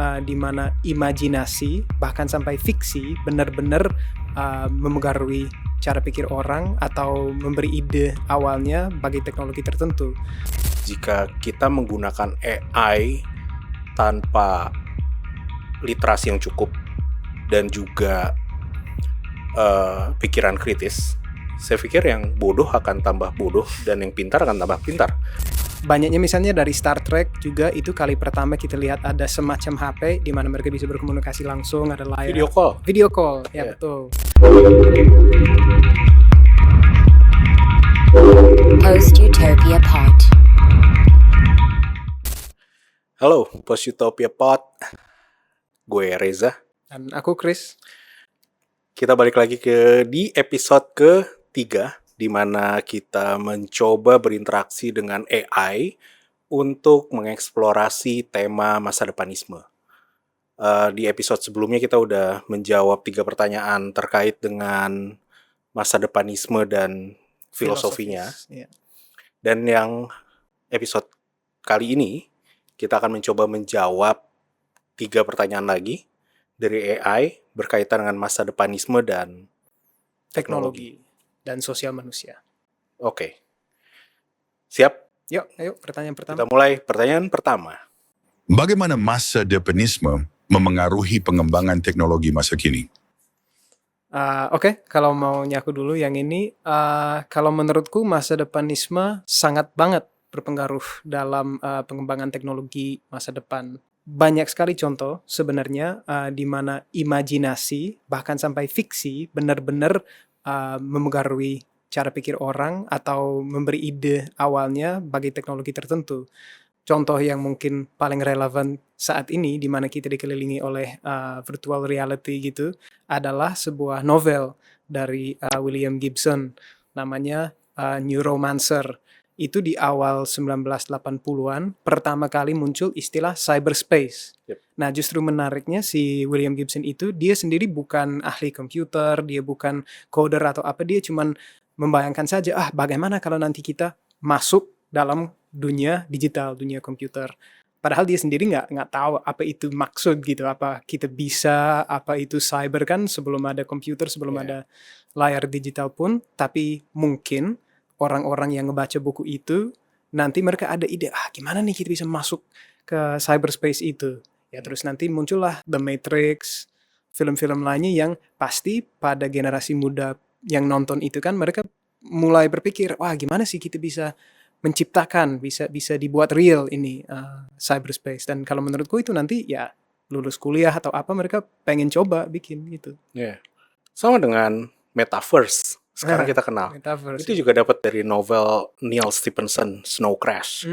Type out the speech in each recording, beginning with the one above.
di mana imajinasi bahkan sampai fiksi benar-benar memengaruhi cara pikir orang atau memberi ide awalnya bagi teknologi tertentu. Jika kita menggunakan AI tanpa literasi yang cukup dan juga pikiran kritis, saya pikir yang bodoh akan tambah bodoh dan yang pintar akan tambah pintar. Banyaknya misalnya dari Star Trek juga itu kali pertama kita lihat ada semacam HP di mana mereka bisa berkomunikasi langsung, ada layar. Video call, ya yeah. Betul. Post Utopia Pod. Halo, Post Utopia Pod. Gue Reza. Dan aku Chris. Kita balik lagi di episode ke-3, di mana kita mencoba berinteraksi dengan AI untuk mengeksplorasi tema masa depanisme. Di episode sebelumnya kita udah menjawab 3 pertanyaan terkait dengan masa depanisme dan filosofinya. Yeah. Dan yang episode kali ini kita akan mencoba menjawab 3 pertanyaan lagi dari AI berkaitan dengan masa depanisme dan teknologi dan sosial manusia. Oke. Siap? Yuk, ayo pertanyaan pertama. Kita mulai pertanyaan pertama. Bagaimana masa depanisme memengaruhi pengembangan teknologi masa kini? Oke, kalau mau nyaku dulu yang ini, kalau menurutku masa depanisme sangat banget berpengaruh dalam pengembangan teknologi masa depan. Banyak sekali contoh sebenarnya di mana imajinasi bahkan sampai fiksi benar-benar memengaruhi cara pikir orang atau memberi ide awalnya bagi teknologi tertentu. Contoh yang mungkin paling relevan saat ini di mana kita dikelilingi oleh virtual reality gitu adalah sebuah novel dari William Gibson namanya Neuromancer. Itu di awal 1980-an pertama kali muncul istilah cyberspace. Yep. Nah, justru menariknya si William Gibson itu dia sendiri bukan ahli komputer, dia bukan coder atau apa, dia cuman membayangkan saja bagaimana kalau nanti kita masuk dalam dunia digital, dunia komputer. Padahal dia sendiri nggak tahu apa itu maksud gitu, apa kita bisa, apa itu cyber kan sebelum ada komputer, sebelum ada layar digital pun, tapi mungkin orang-orang yang ngebaca buku itu nanti mereka ada ide gimana nih kita bisa masuk ke cyberspace itu ya, terus nanti muncullah The Matrix, film-film lainnya yang pasti pada generasi muda yang nonton itu kan mereka mulai berpikir gimana sih kita bisa menciptakan, bisa dibuat real ini cyberspace. Dan kalau menurutku itu nanti ya lulus kuliah atau apa mereka pengen coba bikin gitu. Sama dengan metaverse. Sekarang kita kenal. Metaverse, itu juga dapat dari novel Neil Stephenson, Snow Crash.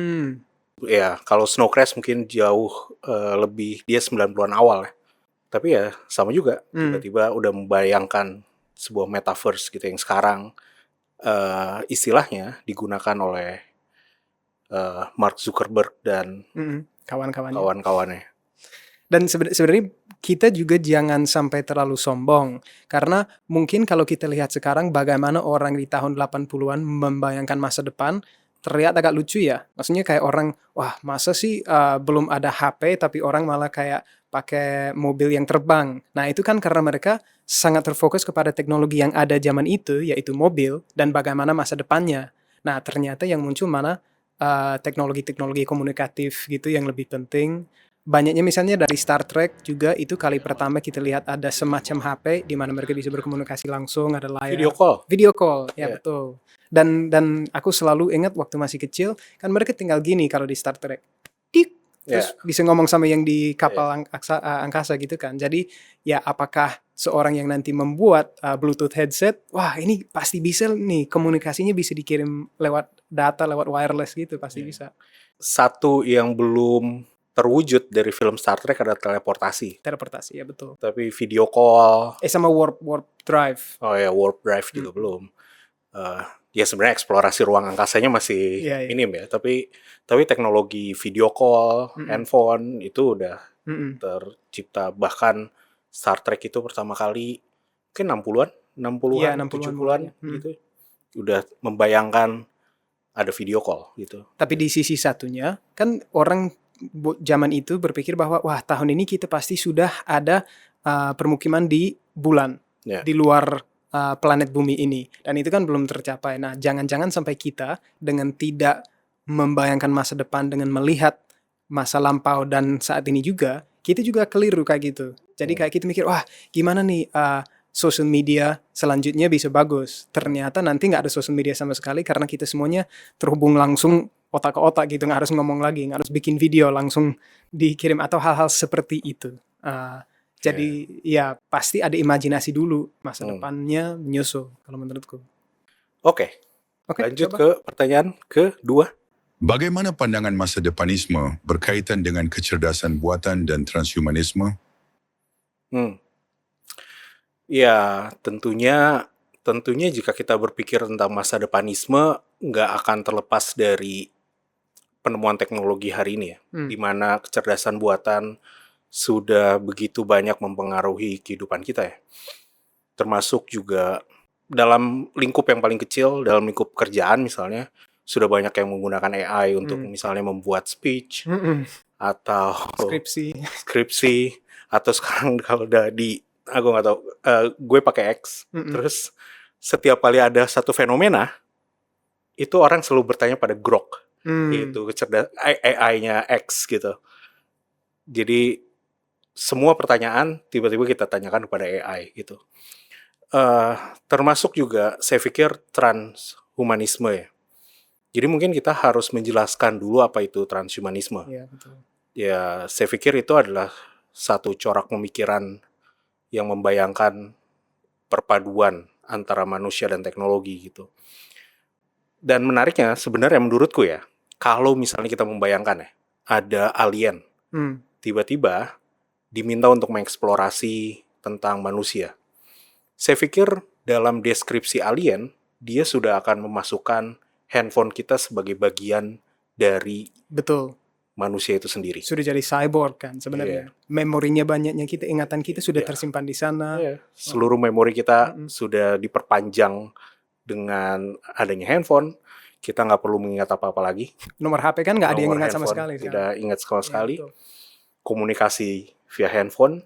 Ya, kalau Snow Crash mungkin jauh lebih, dia 90-an awal ya. Tapi ya sama juga, tiba-tiba udah membayangkan sebuah metaverse gitu yang sekarang istilahnya digunakan oleh Mark Zuckerberg dan kawan-kawannya. Dan sebenarnya kita juga jangan sampai terlalu sombong. Karena mungkin kalau kita lihat sekarang bagaimana orang di tahun 80-an membayangkan masa depan, terlihat agak lucu ya. Maksudnya kayak orang, masa sih belum ada HP tapi orang malah kayak pakai mobil yang terbang. Nah itu kan karena mereka sangat terfokus kepada teknologi yang ada zaman itu, yaitu mobil, dan bagaimana masa depannya. Nah ternyata yang muncul mana teknologi-teknologi komunikatif gitu yang lebih penting. Banyaknya misalnya dari Star Trek juga itu kali pertama kita lihat ada semacam HP di mana mereka bisa berkomunikasi langsung, ada layar. Video call, ya betul. Dan aku selalu ingat waktu masih kecil kan mereka tinggal gini kalau di Star Trek. Terus bisa ngomong sama yang di kapal angkasa gitu kan. Jadi ya apakah seorang yang nanti membuat Bluetooth headset, ini pasti bisa nih, komunikasinya bisa dikirim lewat data, lewat wireless gitu, pasti bisa. Satu yang belum terwujud dari film Star Trek adalah teleportasi. Teleportasi, ya betul. Tapi video call. Sama warp drive. Warp drive juga belum. Ya sebenarnya eksplorasi ruang angkasanya masih minim ya. Tapi teknologi video call, handphone itu udah tercipta. Bahkan Star Trek itu pertama kali mungkin 60-an, 70-an gitu. Udah membayangkan ada video call gitu. Tapi di sisi satunya kan orang zaman itu berpikir bahwa wah tahun ini kita pasti sudah ada permukiman di bulan, Ya. di luar planet bumi ini, dan itu kan belum tercapai. Nah, jangan-jangan sampai kita dengan tidak membayangkan masa depan, dengan melihat masa lampau dan saat ini juga, kita juga keliru kayak gitu. Jadi kayak kita mikir, wah gimana nih social media selanjutnya bisa bagus. Ternyata nanti nggak ada social media sama sekali karena kita semuanya terhubung langsung otak ke otak gitu, nggak harus ngomong lagi, nggak harus bikin video langsung dikirim atau hal-hal seperti itu. Jadi ya pasti ada imajinasi dulu, masa depannya menyusul kalau menurutku. Oke, lanjut coba. ke pertanyaan kedua. Bagaimana pandangan masa depanisme berkaitan dengan kecerdasan buatan dan transhumanisme? Ya, tentunya jika kita berpikir tentang masa depanisme, nggak akan terlepas dari penemuan teknologi hari ini ya, di mana kecerdasan buatan sudah begitu banyak mempengaruhi kehidupan kita ya. Termasuk juga dalam lingkup yang paling kecil, dalam lingkup pekerjaan misalnya, sudah banyak yang menggunakan AI untuk misalnya membuat speech atau skripsi, atau sekarang kalau udah aku nggak tahu, gue pakai X, terus setiap kali ada satu fenomena, itu orang selalu bertanya pada Grok, itu AI-nya X gitu. Jadi semua pertanyaan tiba-tiba kita tanyakan kepada AI gitu. Termasuk juga saya pikir transhumanisme ya. Jadi mungkin kita harus menjelaskan dulu apa itu transhumanisme. Iya, betul. Ya, saya pikir itu adalah satu corak pemikiran yang membayangkan perpaduan antara manusia dan teknologi gitu. Dan menariknya sebenarnya menurutku ya, kalau misalnya kita membayangkan ya, ada alien, tiba-tiba diminta untuk mengeksplorasi tentang manusia. Saya pikir dalam deskripsi alien, dia sudah akan memasukkan handphone kita sebagai bagian dari manusia itu sendiri. Sudah jadi cyborg kan sebenarnya. Memorinya banyaknya kita, ingatan kita sudah tersimpan di sana. Seluruh memori kita sudah diperpanjang dengan adanya handphone. Kita nggak perlu mengingat apa-apa lagi. Nomor HP kan nggak ada yang ingat sama sekali. Tidak ingat sama sekali. Betul. Komunikasi via handphone.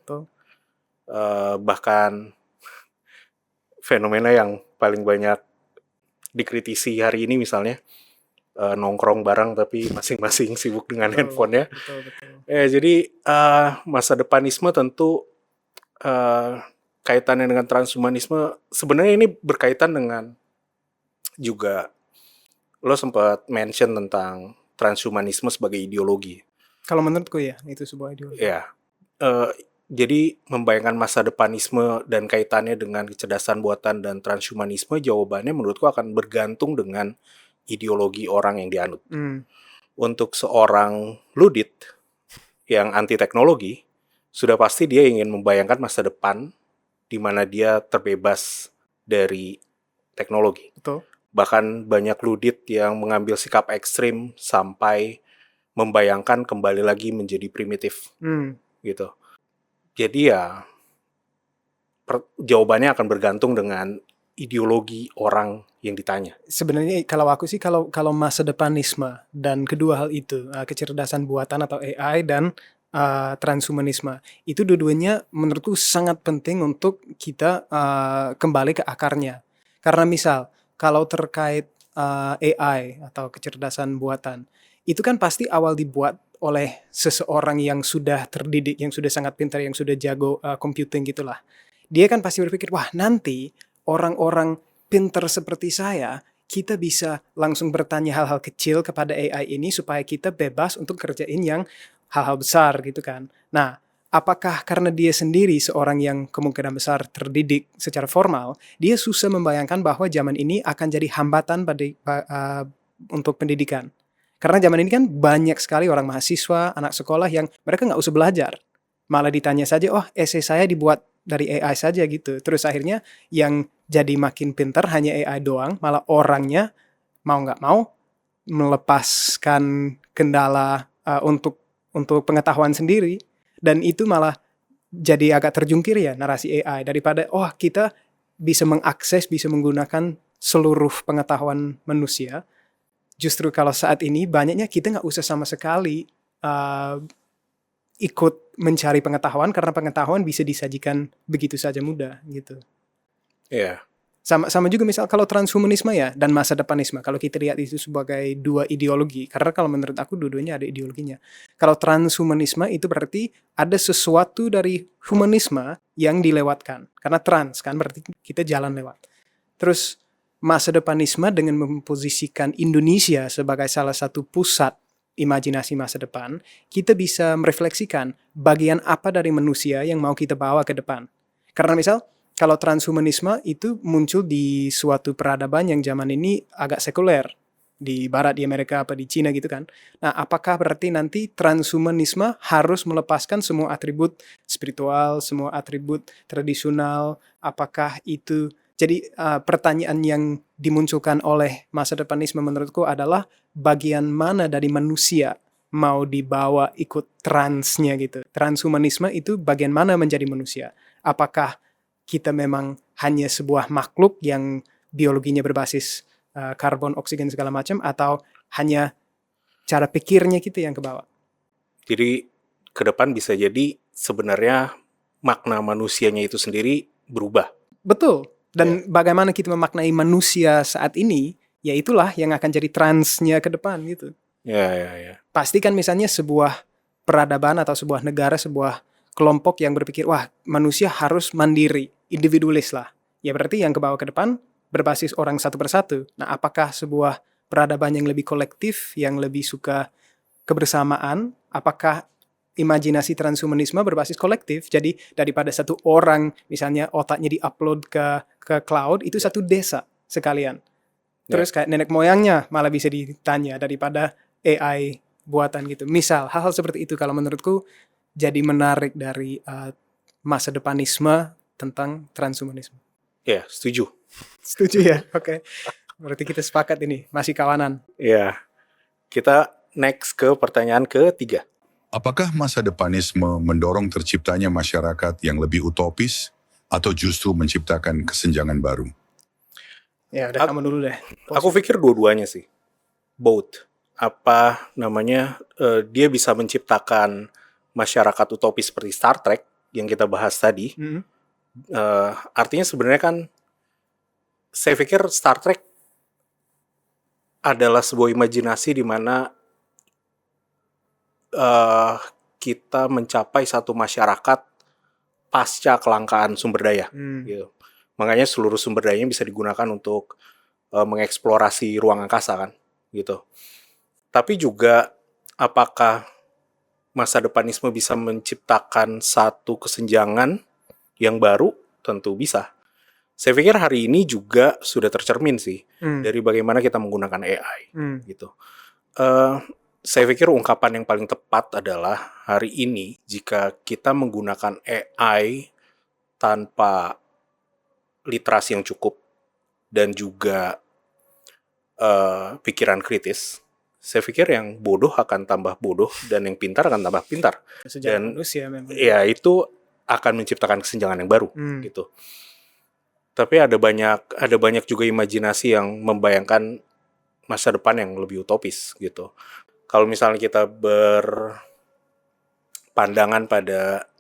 Bahkan fenomena yang paling banyak dikritisi hari ini misalnya, nongkrong bareng tapi masing-masing sibuk dengan handphone-nya. Jadi masa depanisme tentu kaitannya dengan transhumanisme, sebenarnya ini berkaitan dengan juga lo sempat mention tentang transhumanisme sebagai ideologi. Kalau menurutku ya itu sebuah ideologi. Ya, jadi membayangkan masa depanisme dan kaitannya dengan kecerdasan buatan dan transhumanisme, jawabannya menurutku akan bergantung dengan ideologi orang yang dianut. Untuk seorang ludit yang anti teknologi, sudah pasti dia ingin membayangkan masa depan di mana dia terbebas dari teknologi. Betul. Bahkan banyak ludit yang mengambil sikap ekstrim sampai membayangkan kembali lagi menjadi primitif, gitu. Jadi ya jawabannya akan bergantung dengan ideologi orang yang ditanya. Sebenarnya kalau aku sih kalau masa depanisme dan kedua hal itu, kecerdasan buatan atau AI dan transhumanisme, itu dua-duanya menurutku sangat penting untuk kita kembali ke akarnya. Karena misal kalau terkait AI atau kecerdasan buatan, itu kan pasti awal dibuat oleh seseorang yang sudah terdidik, yang sudah sangat pintar, yang sudah jago computing gitulah. Dia kan pasti berpikir, wah nanti orang-orang pintar seperti saya, kita bisa langsung bertanya hal-hal kecil kepada AI ini supaya kita bebas untuk kerjain yang hal-hal besar gitu kan. Nah, apakah karena dia sendiri seorang yang kemungkinan besar terdidik secara formal, dia susah membayangkan bahwa zaman ini akan jadi hambatan untuk pendidikan. Karena zaman ini kan banyak sekali orang mahasiswa, anak sekolah yang mereka nggak usah belajar. Malah ditanya saja, oh esai saya dibuat dari AI saja gitu. Terus akhirnya yang jadi makin pintar hanya AI doang, malah orangnya mau nggak mau melepaskan kendala untuk pengetahuan sendiri. Dan itu malah jadi agak terjungkir ya narasi AI. Daripada, oh kita bisa mengakses, bisa menggunakan seluruh pengetahuan manusia. Justru kalau saat ini banyaknya kita nggak usah sama sekali uh, ikut mencari pengetahuan karena pengetahuan bisa disajikan begitu saja mudah gitu. Iya. Sama juga misal kalau transhumanisme ya dan masa depanisme, kalau kita lihat itu sebagai dua ideologi, karena kalau menurut aku dua-duanya ada ideologinya. Kalau transhumanisme itu berarti ada sesuatu dari humanisme yang dilewatkan, karena trans kan berarti kita jalan lewat. Terus masa depanisme dengan memposisikan Indonesia sebagai salah satu pusat imajinasi masa depan, kita bisa merefleksikan bagian apa dari manusia yang mau kita bawa ke depan. Karena misal kalau transhumanisme itu muncul di suatu peradaban yang zaman ini agak sekuler. Di barat, di Amerika, apa di Cina gitu kan. Nah, apakah berarti nanti transhumanisme harus melepaskan semua atribut spiritual, semua atribut tradisional? Apakah itu... Jadi pertanyaan yang dimunculkan oleh masa depanisme menurutku adalah bagian mana dari manusia mau dibawa ikut transnya gitu. Transhumanisme itu bagian mana menjadi manusia? Apakah kita memang hanya sebuah makhluk yang biologinya berbasis karbon, oksigen segala macam, atau hanya cara pikirnya kita yang ke bawah? Jadi ke depan bisa jadi sebenarnya makna manusianya itu sendiri berubah. Betul. Dan bagaimana kita memaknai manusia saat ini, ya itulah yang akan jadi transnya ke depan gitu. Ya. Pasti kan misalnya sebuah peradaban atau sebuah negara, sebuah kelompok yang berpikir, wah manusia harus mandiri, individualis lah. Ya berarti yang kebawa ke depan berbasis orang satu persatu. Nah, apakah sebuah peradaban yang lebih kolektif, yang lebih suka kebersamaan, apakah imajinasi transhumanisme berbasis kolektif? Jadi daripada satu orang misalnya otaknya diupload ke cloud, itu satu desa sekalian. Terus kayak nenek moyangnya malah bisa ditanya daripada AI buatan gitu. Misal hal-hal seperti itu kalau menurutku jadi menarik dari masa depanisme tentang transhumanisme. Ya, setuju. Setuju ya? Oke. Berarti kita sepakat ini, masih kawanan. Ya. Kita next ke pertanyaan ketiga. Apakah masa depanisme mendorong terciptanya masyarakat yang lebih utopis atau justru menciptakan kesenjangan baru? Ya, udah kamu dulu deh. Aku pikir dua-duanya sih. Both. Dia bisa menciptakan masyarakat utopis seperti Star Trek yang kita bahas tadi. Artinya sebenarnya kan saya pikir Star Trek adalah sebuah imajinasi di mana kita mencapai satu masyarakat pasca kelangkaan sumber daya. Gitu. Makanya seluruh sumber dayanya bisa digunakan untuk mengeksplorasi ruang angkasa kan, gitu. Tapi juga apakah masa depanisme bisa menciptakan satu kesenjangan yang baru? Tentu bisa. Saya pikir hari ini juga sudah tercermin sih dari bagaimana kita menggunakan AI, gitu. Saya pikir ungkapan yang paling tepat adalah hari ini jika kita menggunakan AI tanpa literasi yang cukup dan juga pikiran kritis, saya pikir yang bodoh akan tambah bodoh dan yang pintar akan tambah pintar. Dan manusia memang. Ya itu akan menciptakan kesenjangan yang baru, gitu. Tapi ada banyak juga imajinasi yang membayangkan masa depan yang lebih utopis, gitu. Kalau misalnya kita berpandangan pada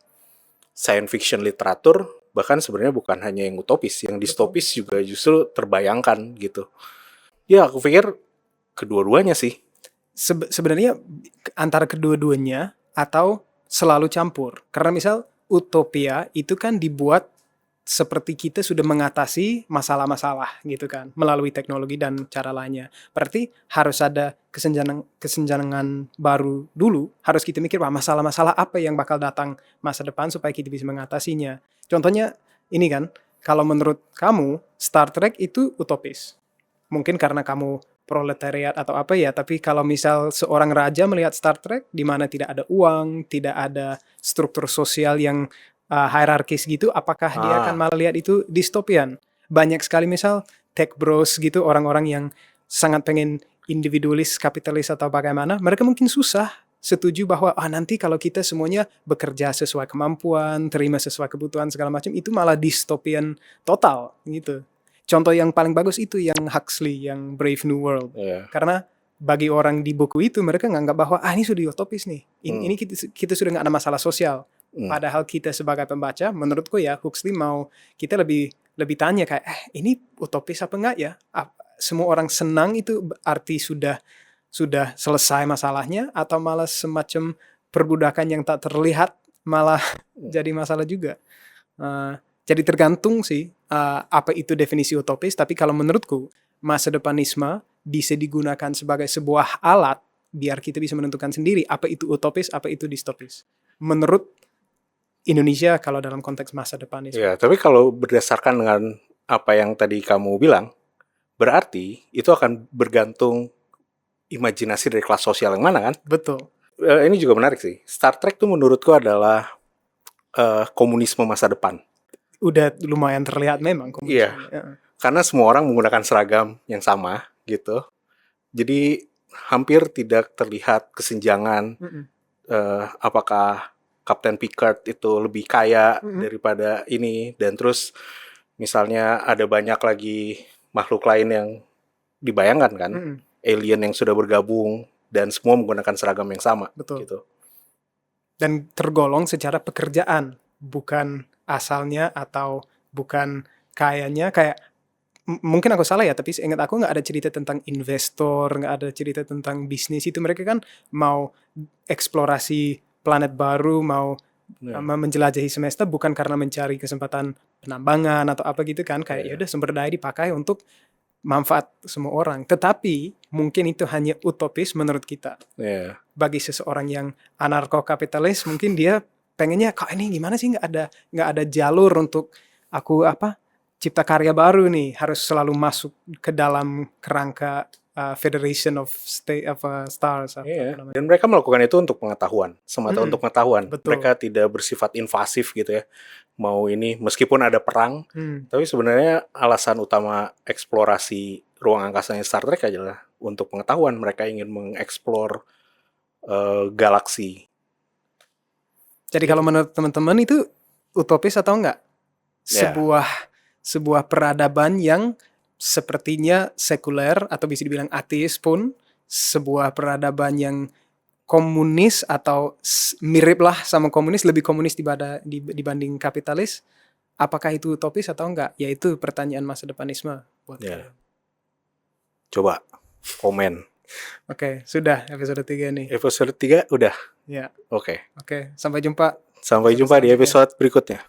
science fiction literatur, bahkan sebenarnya bukan hanya yang utopis, yang distopis juga justru terbayangkan gitu. Ya, aku pikir kedua-duanya sih. Sebenarnya antara kedua-duanya atau selalu campur. Karena misal utopia itu kan dibuat seperti kita sudah mengatasi masalah-masalah gitu kan melalui teknologi dan cara lainnya. Berarti harus ada kesenjangan baru dulu. Harus kita mikir masalah-masalah apa yang bakal datang masa depan supaya kita bisa mengatasinya. Contohnya ini kan, kalau menurut kamu Star Trek itu utopis. Mungkin karena kamu proletariat atau apa ya, tapi kalau misal seorang raja melihat Star Trek di mana tidak ada uang, tidak ada struktur sosial yang hierarkis gitu, apakah dia akan malah lihat itu distopian? Banyak sekali misal tech bros gitu, orang-orang yang sangat pengen individualis, kapitalis atau bagaimana, mereka mungkin susah setuju bahwa nanti kalau kita semuanya bekerja sesuai kemampuan, terima sesuai kebutuhan segala macam, itu malah distopian total gitu. Contoh yang paling bagus itu yang Huxley, yang Brave New World. Karena bagi orang di buku itu mereka nganggap bahwa ini sudah utopis nih. Ini kita sudah nggak ada masalah sosial. Padahal kita sebagai pembaca, menurutku ya Huxley mau kita lebih tanya kayak ini utopis apa enggak ya? Semua orang senang itu arti sudah selesai masalahnya, atau malah semacam perbudakan yang tak terlihat malah jadi masalah juga. Jadi tergantung sih apa itu definisi utopis. Tapi kalau menurutku masa depanisme bisa digunakan sebagai sebuah alat biar kita bisa menentukan sendiri apa itu utopis, apa itu distopis. Menurut Indonesia kalau dalam konteks masa depanisme. Ya, tapi kalau berdasarkan dengan apa yang tadi kamu bilang, berarti itu akan bergantung imajinasi dari kelas sosial yang mana kan? Betul. Ini juga menarik sih. Star Trek tuh menurutku adalah komunisme masa depan. Udah lumayan terlihat memang komunisme. Iya. Karena semua orang menggunakan seragam yang sama gitu. Jadi hampir tidak terlihat kesenjangan apakah Kapten Picard itu lebih kaya daripada ini, dan terus misalnya ada banyak lagi makhluk lain yang dibayangkan kan, alien yang sudah bergabung dan semua menggunakan seragam yang sama. Betul. Gitu. Dan tergolong secara pekerjaan, bukan asalnya atau bukan kayanya. Kayak mungkin aku salah ya, tapi seingat aku nggak ada cerita tentang investor, nggak ada cerita tentang bisnis. Itu mereka kan mau eksplorasi planet baru, mau menjelajahi semesta bukan karena mencari kesempatan penambangan atau apa gitu kan. Kayak yaudah sumber daya dipakai untuk manfaat semua orang. Tetapi mungkin itu hanya utopis menurut kita. Bagi seseorang yang anarko-kapitalis, mungkin dia pengennya kok ini gimana sih nggak ada jalur untuk aku cipta karya baru nih, harus selalu masuk ke dalam kerangka Federation of Stars. Dan mereka melakukan itu untuk pengetahuan, semata untuk pengetahuan. Betul. Mereka tidak bersifat invasif gitu ya. Mau ini meskipun ada perang, tapi sebenarnya alasan utama eksplorasi ruang angkasanya Star Trek adalah untuk pengetahuan. Mereka ingin mengeksplor galaksi. Jadi kalau menurut teman-teman itu utopis atau enggak? Sebuah peradaban yang sepertinya sekuler atau bisa dibilang ateis pun, sebuah peradaban yang komunis atau mirip lah sama komunis, lebih komunis dibanding kapitalis. Apakah itu utopis atau enggak? Yaitu pertanyaan masa depanisme buat kalian. Coba komen. Oke, sudah episode 3 nih. Episode 3 udah? Ya. Oke, Sampai jumpa. Sampai jumpa di episode berikutnya.